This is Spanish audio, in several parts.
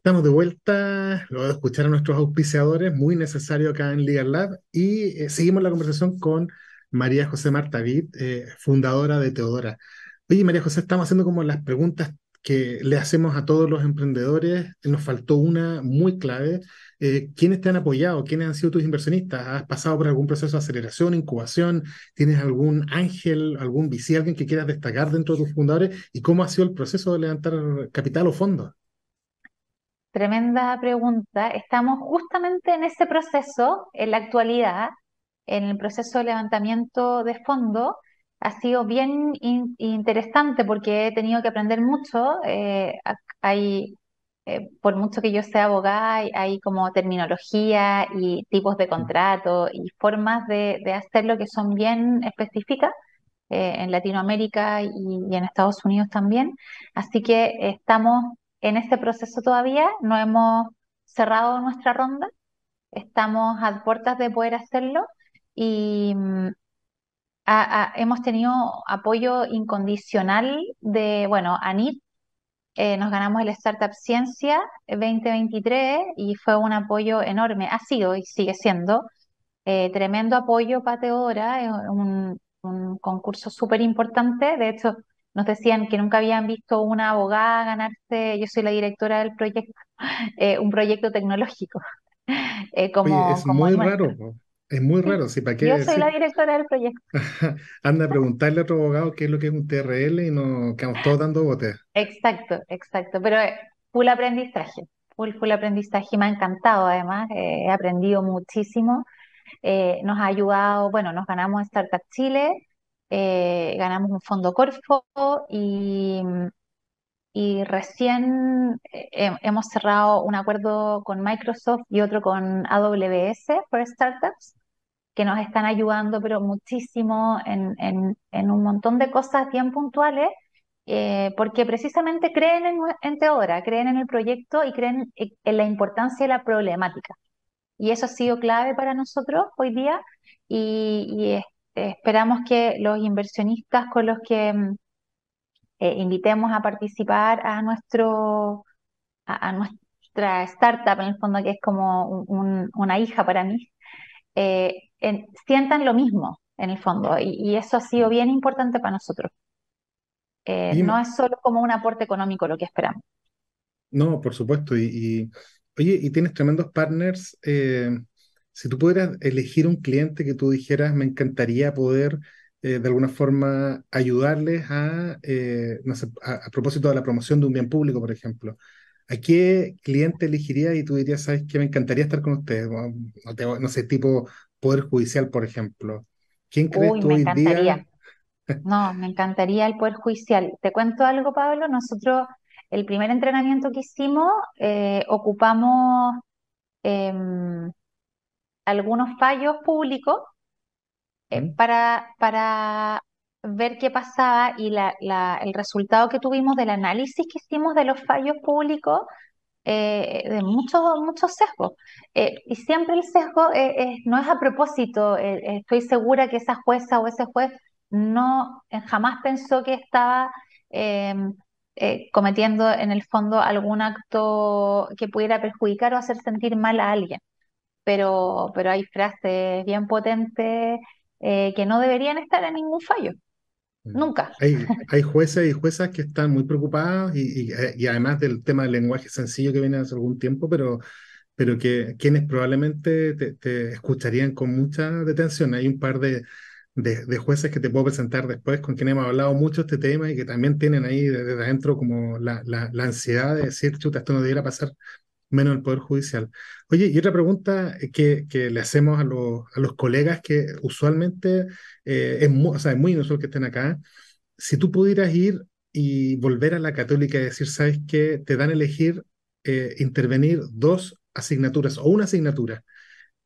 Estamos de vuelta, luego de escuchar a nuestros auspiciadores, muy necesario acá en Legal Lab, y seguimos la conversación con María José Marta Vid, fundadora de Teodora. Oye, María José, estamos haciendo como las preguntas que le hacemos a todos los emprendedores. Nos faltó una muy clave. ¿Quiénes te han apoyado? ¿Quiénes han sido tus inversionistas? ¿Has pasado por algún proceso de aceleración, incubación? ¿Tienes algún ángel, algún VC, alguien que quieras destacar dentro de tus fundadores? ¿Y cómo ha sido el proceso de levantar capital o fondos? Tremenda pregunta. Estamos justamente en ese proceso, en la actualidad, en el proceso de levantamiento de fondos. Ha sido bien interesante porque he tenido que aprender mucho. Por mucho que yo sea abogada, hay como terminología y tipos de contrato y formas de hacerlo que son bien específicas en Latinoamérica y en Estados Unidos también. Así que estamos en ese proceso todavía, no hemos cerrado nuestra ronda, estamos a puertas de poder hacerlo y hemos tenido apoyo incondicional de, bueno, ANIT. Nos ganamos el Startup Ciencia 2023 y fue un apoyo enorme, ha sido y sigue siendo tremendo apoyo para Teodora, es un concurso súper importante. De hecho, nos decían que nunca habían visto una abogada ganarse, yo soy la directora del proyecto, un proyecto tecnológico Oye, como, es como muy el raro, nuestro. po. Es muy Sí, raro, sí, ¿para qué yo soy la decir? directora del proyecto. Anda a preguntarle a otro abogado qué es lo que es un TRL y nos quedamos todos dando botes. Exacto, exacto, pero full aprendizaje, me ha encantado además, he aprendido muchísimo. Nos ha ayudado, bueno, nos ganamos Startup Chile, ganamos un fondo Corfo y recién hemos cerrado un acuerdo con Microsoft y otro con AWS for Startups, que nos están ayudando, pero muchísimo en un montón de cosas bien puntuales, porque precisamente creen en Teodora, creen en el proyecto y creen en la importancia de la problemática. Y eso ha sido clave para nosotros hoy día y esperamos que los inversionistas con los que invitemos a participar a nuestra startup, en el fondo que es como una hija para mí, sientan lo mismo en el fondo y eso ha sido bien importante para nosotros. Oye, No es solo como un aporte económico lo que esperamos. no, por supuesto. Oye, y tienes tremendos partners. Si tú pudieras elegir un cliente que tú dijeras, me encantaría poder de alguna forma ayudarles no sé, a propósito de la promoción de un bien público, por ejemplo. ¿A qué cliente elegirías y tú dirías, sabes que me encantaría estar con ustedes? No sé, tipo Poder Judicial, por ejemplo. ¿Quién crees Uy, tú me hoy día? encantaría. No, me encantaría el Poder Judicial. Te cuento algo, Pablo. Nosotros, el primer entrenamiento que hicimos, ocupamos em, algunos fallos públicos ¿Mm? para ver qué pasaba y el resultado que tuvimos del análisis que hicimos de los fallos públicos, de muchos sesgos. Y siempre el sesgo no es a propósito. Estoy segura que esa jueza o ese juez no jamás pensó que estaba eh, cometiendo en el fondo algún acto que pudiera perjudicar o hacer sentir mal a alguien. Pero hay frases bien potentes que no deberían estar en ningún fallo, Mm. nunca. Hay jueces y juezas que están muy preocupados y además del tema del lenguaje sencillo que viene hace algún tiempo, pero que quienes probablemente te escucharían con mucha detención. Hay un par de jueces que te puedo presentar después con quienes hemos hablado mucho de este tema y que también tienen ahí desde adentro como la ansiedad de decir, chuta, esto no debiera pasar menos el Poder Judicial. Oye, y otra pregunta que le hacemos a los colegas que usualmente o sea, es muy inusual que estén acá. Si tú pudieras ir y volver a la católica y decir, ¿sabes qué? Te dan a elegir intervenir dos asignaturas o una asignatura.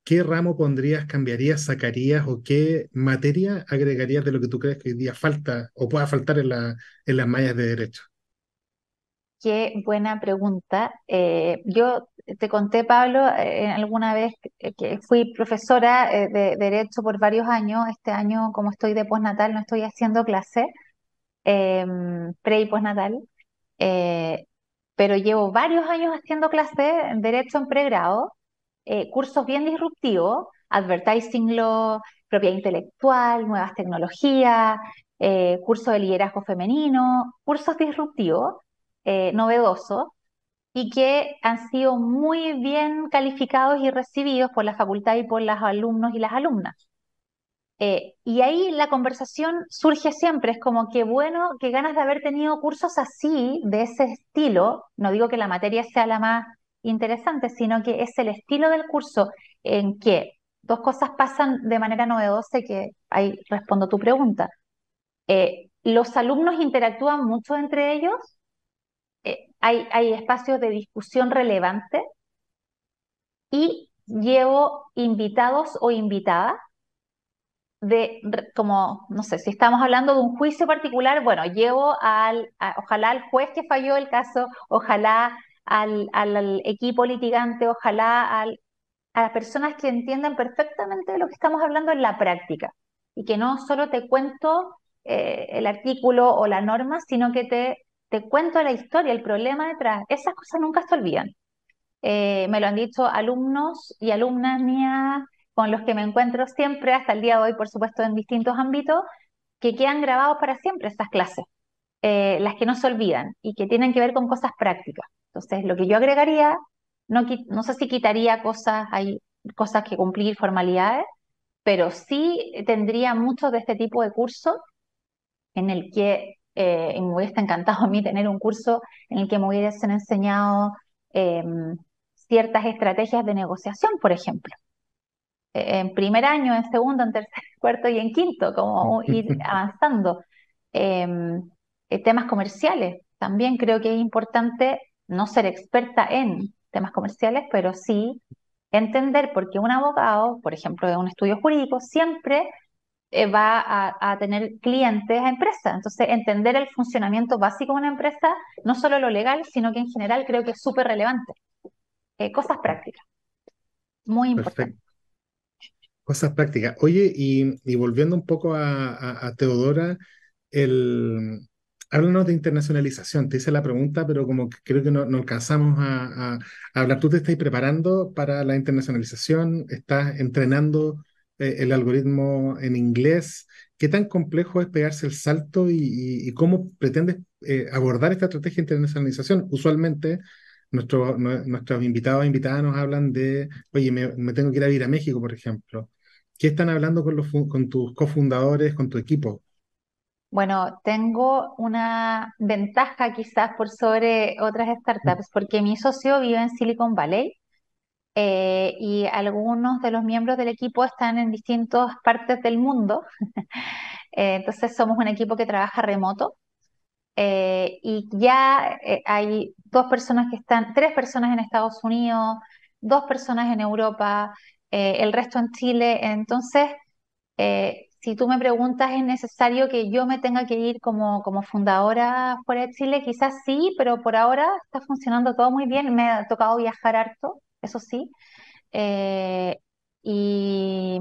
¿Qué ramo pondrías, cambiarías, sacarías o qué materia agregarías de lo que tú crees que hoy día falta o pueda faltar en las mallas de derecho? Qué buena pregunta. Yo te conté, Pablo, alguna vez que fui profesora de Derecho por varios años. Este año, como estoy de postnatal, no estoy haciendo clase, pre y postnatal. Eh, pero llevo varios años haciendo clases en Derecho en pregrado, cursos bien disruptivos, Advertising Law, propiedad intelectual, nuevas tecnologías, curso de liderazgo femenino, cursos disruptivos, novedosos, y que han sido muy bien calificados y recibidos por la facultad y por los alumnos y las alumnas. Y ahí la conversación surge siempre, es como que bueno, qué ganas de haber tenido cursos así, de ese estilo. No digo que la materia sea la más interesante, sino que es el estilo del curso en que dos cosas pasan de manera novedosa y que ahí respondo tu pregunta. Los alumnos interactúan mucho entre ellos, hay espacios de discusión relevantes y llevo invitados o invitadas como, no sé, si estamos hablando de un juicio particular, bueno, llevo ojalá al juez que falló el caso, ojalá al equipo litigante, ojalá a las personas que entiendan perfectamente de lo que estamos hablando en la práctica y que no solo te cuento el artículo o la norma, sino que te cuento la historia, el problema detrás. Esas cosas nunca se olvidan. Me lo han dicho alumnos y alumnas mías con los que me encuentro siempre, hasta el día de hoy, por supuesto, en distintos ámbitos, que quedan grabados para siempre estas clases, las que no se olvidan y que tienen que ver con cosas prácticas. Entonces, lo que yo agregaría, no sé si quitaría cosas, hay cosas que cumplir, formalidades, pero sí tendría mucho de este tipo de cursos en el que y me hubiese encantado a mí tener un curso en el que me hubiesen enseñado ciertas estrategias de negociación, por ejemplo. En primer año, en segundo, en tercer, cuarto y en quinto, como ir avanzando. Em, Temas comerciales, también creo que es importante no ser experta en temas comerciales, pero sí entender porque un abogado, por ejemplo, de un estudio jurídico, siempre va a tener clientes a empresas. Entonces, entender el funcionamiento básico de una empresa, no solo lo legal, sino que en general creo que es súper relevante. Cosas prácticas, muy importantes. Perfecto. Cosas prácticas. Oye, y volviendo un poco a Teodora, el, háblanos de internacionalización. Te hice la pregunta, pero como que creo que no alcanzamos a hablar. ¿Tú te estás preparando para la internacionalización? ¿Estás entrenando el algoritmo en inglés? ¿Qué tan complejo es pegarse el salto y cómo pretendes abordar esta estrategia de internacionalización? Usualmente nuestros invitados e invitadas nos hablan de, oye, me tengo que ir a vivir a México, por ejemplo. ¿Qué están hablando con tus cofundadores, con tu equipo? Bueno, tengo una ventaja quizás por sobre otras startups, porque mi socio vive en Silicon Valley y algunos de los miembros del equipo están en distintas partes del mundo. Entonces somos un equipo que trabaja remoto. Y ya hay tres personas en Estados Unidos, dos personas en Europa, el resto en Chile. Entonces, si tú me preguntas, ¿es necesario que yo me tenga que ir como fundadora fuera de Chile? Quizás sí, pero por ahora está funcionando todo muy bien. Me ha tocado viajar harto, eso sí. Eh, y,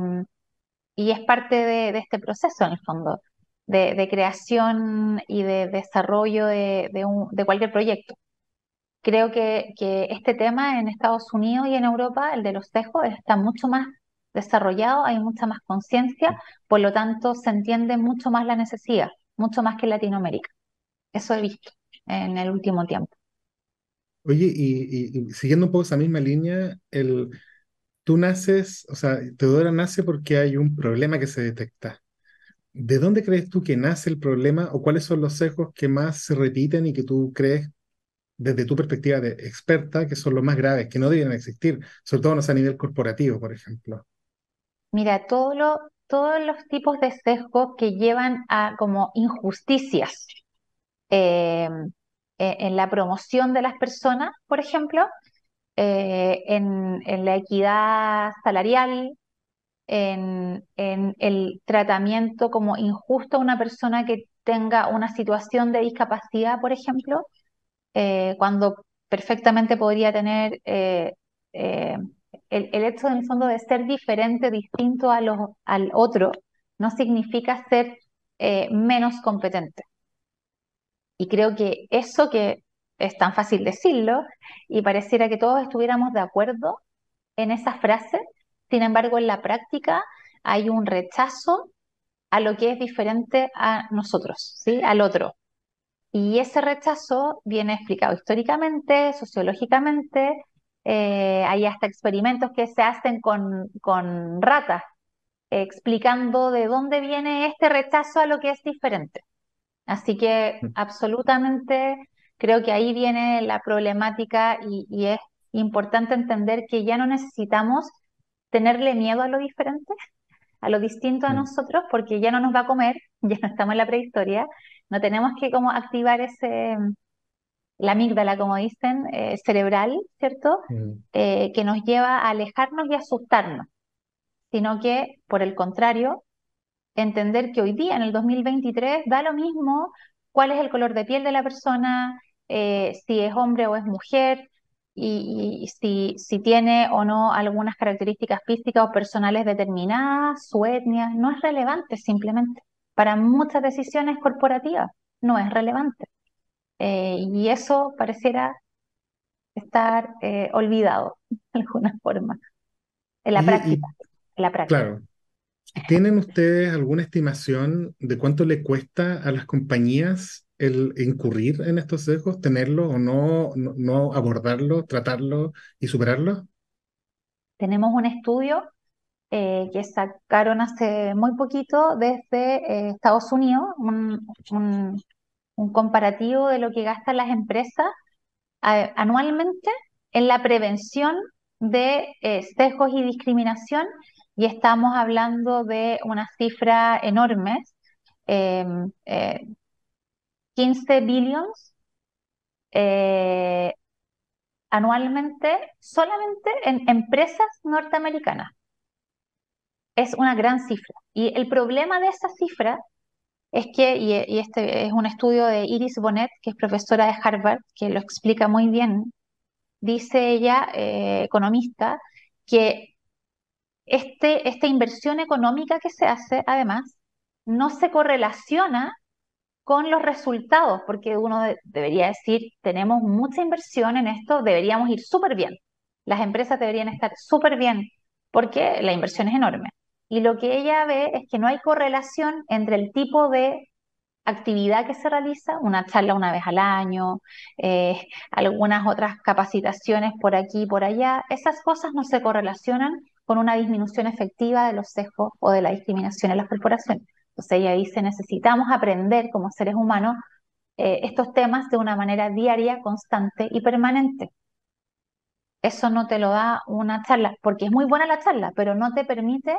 y es parte de este proceso en el fondo, de creación y de desarrollo de cualquier proyecto. Creo que este tema en Estados Unidos y en Europa, el de los sesgos, está mucho más desarrollado, hay mucha más conciencia, por lo tanto se entiende mucho más la necesidad, mucho más que en Latinoamérica. Eso he visto en el último tiempo. Oye, y siguiendo un poco esa misma línea, tú naces, o sea, Teodora nace porque hay un problema que se detecta. ¿De dónde crees tú que nace el problema o cuáles son los sesgos que más se repiten y que tú crees, desde tu perspectiva de experta, que son los más graves, que no deben existir, sobre todo no sé, a nivel corporativo, por ejemplo? Mira, todos los tipos de sesgos que llevan a como injusticias eh, en la promoción de las personas, por ejemplo, en la equidad salarial, en el tratamiento como injusto a una persona que tenga una situación de discapacidad, por ejemplo, cuando perfectamente podría tener eh, el hecho en el fondo de ser diferente, distinto al otro, no significa ser menos competente. Y creo que eso que es tan fácil decirlo y pareciera que todos estuviéramos de acuerdo en esa frase. Sin embargo, en la práctica hay un rechazo a lo que es diferente a nosotros, ¿sí? Al otro. Y ese rechazo viene explicado históricamente, sociológicamente, hay hasta experimentos que se hacen con ratas, explicando de dónde viene este rechazo a lo que es diferente. Así que absolutamente creo que ahí viene la problemática y es importante entender que ya no necesitamos tenerle miedo a lo diferente, a lo distinto a Mm, nosotros, porque ya no nos va a comer, ya no estamos en la prehistoria, no tenemos que como activar la amígdala, como dicen, cerebral, ¿cierto? mm, Que nos lleva a alejarnos y asustarnos, sino que, por el contrario, entender que hoy día, en el 2023, da lo mismo cuál es el color de piel de la persona, si es hombre o es mujer, y si tiene o no algunas características físicas o personales determinadas, su etnia, no es relevante simplemente. Para muchas decisiones corporativas no es relevante. Y eso pareciera estar olvidado de alguna forma, en la Oye, práctica, en la práctica. claro, ¿tienen ustedes alguna estimación de cuánto le cuesta a las compañías el incurrir en estos sesgos, tenerlos o no abordarlos, tratarlos y superarlos? Tenemos un estudio que sacaron hace muy poquito desde Estados Unidos, un comparativo de lo que gastan las empresas anualmente en la prevención de sesgos y discriminación, y estamos hablando de una cifra enorme, eh, eh, 15 billions eh, anualmente solamente en empresas norteamericanas. Es una gran cifra. Y el problema de esa cifra es que, y este es un estudio de Iris Bonet, que es profesora de Harvard, que lo explica muy bien, dice ella, economista, que esta inversión económica que se hace, además, no se correlaciona con los resultados, porque uno debería decir, tenemos mucha inversión en esto, deberíamos ir súper bien. Las empresas deberían estar súper bien, porque la inversión es enorme. Y lo que ella ve es que no hay correlación entre el tipo de actividad que se realiza, una charla una vez al año, algunas otras capacitaciones por aquí y por allá, esas cosas no se correlacionan con una disminución efectiva de los sesgos o de la discriminación en las corporaciones. Entonces ella dice, necesitamos aprender como seres humanos estos temas de una manera diaria, constante y permanente. Eso no te lo da una charla, porque es muy buena la charla, pero no te permite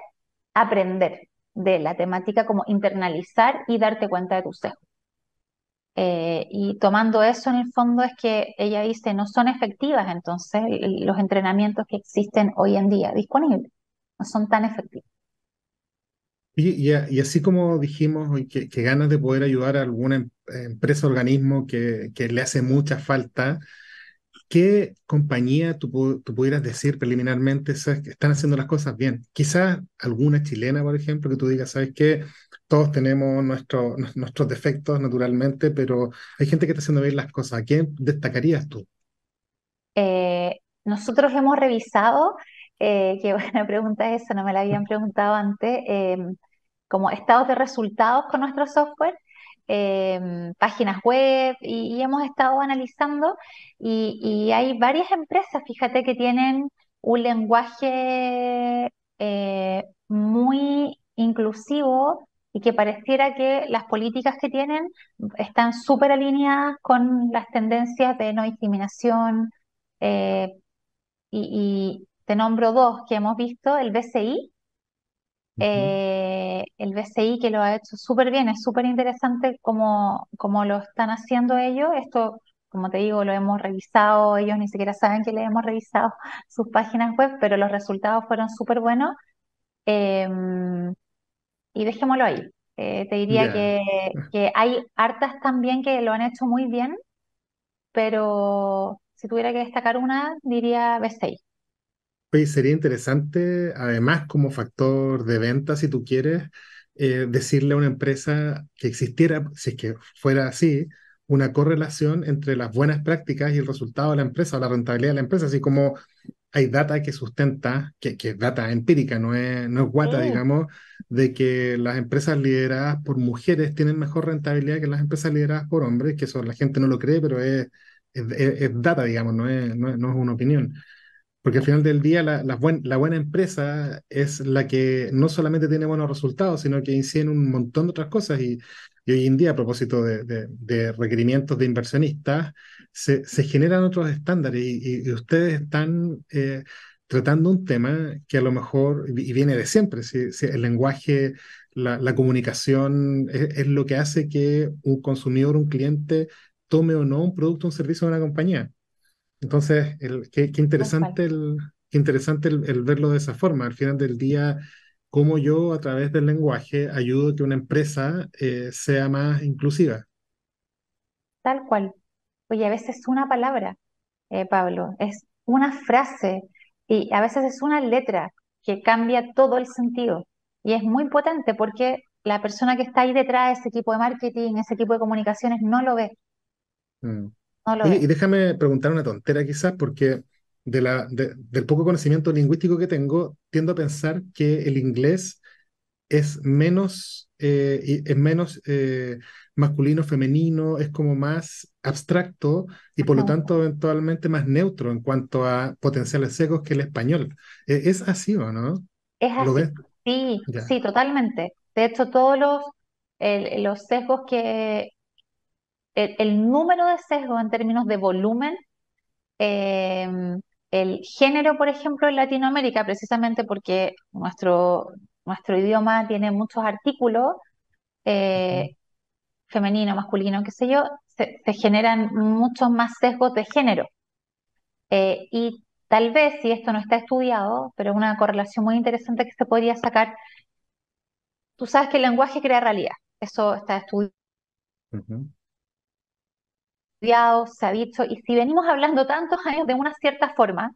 aprender de la temática, como internalizar y darte cuenta de tus sesgos. Y tomando eso en el fondo es que ella dice no son efectivas entonces los entrenamientos que existen hoy en día disponibles, no son tan efectivos. Y así como dijimos hoy que ganas de poder ayudar a alguna empresa o organismo que le hace mucha falta, ¿qué compañía tú pudieras decir preliminarmente, sabes, que están haciendo las cosas bien? Quizás alguna chilena, por ejemplo, que tú digas, sabes que todos tenemos nuestros defectos naturalmente, pero hay gente que está haciendo bien las cosas. ¿A quién destacarías tú? Nosotros hemos revisado, qué buena pregunta es esa, no me la habían preguntado antes, como estados de resultados con nuestro software, páginas web, y hemos estado analizando y hay varias empresas, fíjate, que tienen un lenguaje muy inclusivo y que pareciera que las políticas que tienen están súper alineadas con las tendencias de no discriminación. eh, y te nombro dos que hemos visto, el BCI, Ujú. el BCI que lo ha hecho súper bien, es súper interesante cómo lo están haciendo ellos. Esto, como te digo, lo hemos revisado, ellos ni siquiera saben que le hemos revisado sus páginas web, pero los resultados fueron súper buenos. Eh, y dejémoslo ahí. Te diría Ya. que hay hartas también que lo han hecho muy bien, pero si tuviera que destacar una, diría BCI. Oye, sería interesante, además, como factor de venta, si tú quieres, decirle a una empresa que existiera, si es que fuera así, una correlación entre las buenas prácticas y el resultado de la empresa o la rentabilidad de la empresa, así como hay data que sustenta, que es data empírica, no es guata, Sí, digamos, de que las empresas lideradas por mujeres tienen mejor rentabilidad que las empresas lideradas por hombres, que eso la gente no lo cree, pero es data, digamos, no es una opinión. Porque al final del día la buena empresa es la que no solamente tiene buenos resultados, sino que incide en un montón de otras cosas. Y hoy en día, a propósito de requerimientos de inversionistas, se generan otros estándares y ustedes están tratando un tema que a lo mejor, y viene de siempre, si el lenguaje, la comunicación es lo que hace que un consumidor, un cliente, tome o no un producto o un servicio de una compañía. Entonces, qué tal cual. interesante qué interesante el verlo de esa forma. Al final del día, cómo yo a través del lenguaje ayudo a que una empresa sea más inclusiva. Tal cual. Oye, a veces una palabra, Pablo, es una frase y a veces es una letra que cambia todo el sentido. Y es muy potente porque la persona que está ahí detrás de ese equipo de marketing, ese equipo de comunicaciones, no lo ve, Mm. no lo Oye, ve. y déjame preguntar una tontera quizás, porque del poco conocimiento lingüístico que tengo, tiendo a pensar que el inglés es menos masculino, femenino, es como más abstracto y Más por lo neutro. tanto eventualmente más neutro en cuanto a potenciales sesgos que el español. ¿Es así o no? Es ¿Lo así. ves? Sí, Ya. sí, totalmente. De hecho, todos los sesgos el número de sesgos en términos de volumen, eh, el género, por ejemplo, en Latinoamérica, precisamente porque nuestro idioma tiene muchos artículos, Ujú, eh, femenino, masculino, qué sé yo, se generan muchos más sesgos de género. Y tal vez, si esto no está estudiado, pero una correlación muy interesante que se podría sacar, tú sabes que el lenguaje crea realidad, eso está ujú. estudiado, se ha dicho, y si venimos hablando tantos años de una cierta forma,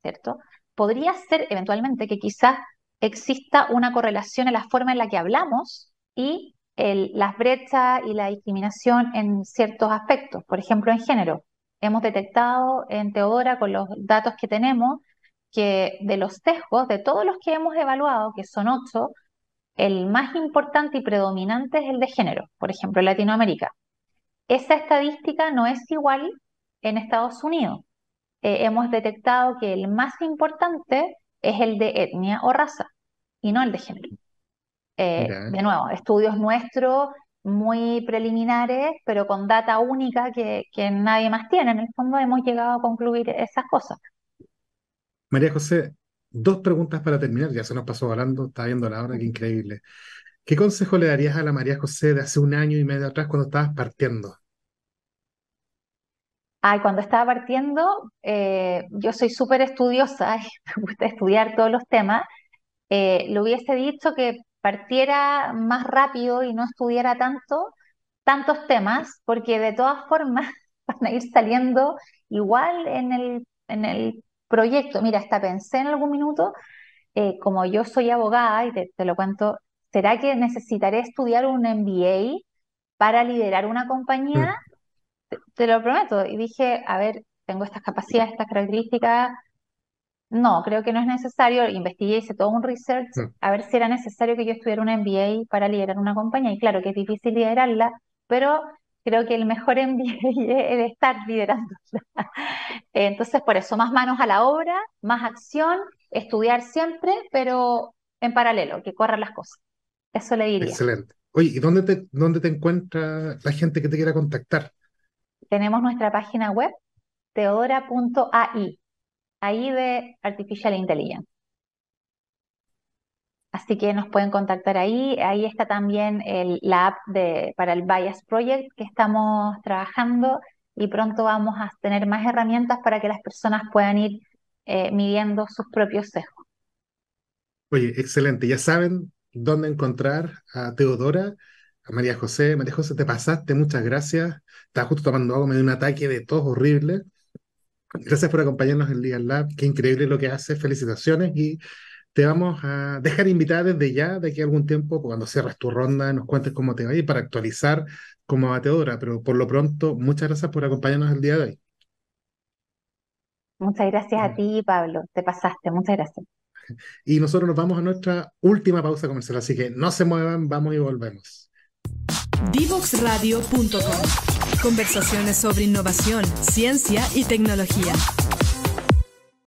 ¿cierto? Podría ser eventualmente que quizás exista una correlación en la forma en la que hablamos y las brechas y la discriminación en ciertos aspectos, por ejemplo, en género. Hemos detectado en Teodora, con los datos que tenemos, que de los sesgos, de todos los que hemos evaluado, que son 8, el más importante y predominante es el de género, por ejemplo, en Latinoamérica. Esa estadística no es igual en Estados Unidos. Hemos detectado que el más importante es el de etnia o raza y no el de género. Ya. De nuevo, estudios nuestros muy preliminares, pero con data única que nadie más tiene. En el fondo hemos llegado a concluir esas cosas. María José, dos preguntas para terminar. Ya se nos pasó volando, está viendo la hora, qué increíble. ¿Qué consejo le darías a la María José de hace un año y medio atrás cuando estabas partiendo? Ay, cuando estaba partiendo, yo soy súper estudiosa, me gusta estudiar todos los temas. Le hubiese dicho que partiera más rápido y no estudiara tantos temas, porque de todas formas van a ir saliendo igual en el proyecto. Mira, hasta pensé en algún minuto, como yo soy abogada, y te lo cuento, ¿será que necesitaré estudiar un MBA para liderar una compañía? Mm, Te lo prometo. Y dije, a ver, tengo estas capacidades, estas características, no, creo que no es necesario. Investigué, hice todo un research mm. a ver si era necesario que yo estudiara un MBA para liderar una compañía. Y claro que es difícil liderarla, pero creo que el mejor MBA es el estar liderando. Entonces, por eso, más manos a la obra, más acción, estudiar siempre, pero en paralelo, que corran las cosas. Eso le diría. Excelente. Oye, ¿y dónde te encuentra la gente que te quiera contactar? Tenemos nuestra página web, teodora.ai, ahí de Artificial Intelligence. Así que nos pueden contactar ahí. Ahí está también la app para el Bias Project que estamos trabajando y pronto vamos a tener más herramientas para que las personas puedan ir midiendo sus propios sesgos. Oye, excelente. Ya saben dónde encontrar a Teodora, a María José. María José, te pasaste, muchas gracias. Estaba justo tomando agua, me dio un ataque de tos horrible. Gracias por acompañarnos en Legal Lab. Qué increíble lo que hace. Felicitaciones y te vamos a dejar invitada desde ya, de aquí a algún tiempo, cuando cierres tu ronda, nos cuentes cómo te va y para actualizar como bateadora. Pero por lo pronto, muchas gracias por acompañarnos el día de hoy. Muchas gracias a ti, Pablo. Te pasaste. Muchas gracias. Y nosotros nos vamos a nuestra última pausa comercial, así que no se muevan, vamos y volvemos. Divoxradio.com. Conversaciones sobre innovación, ciencia y tecnología.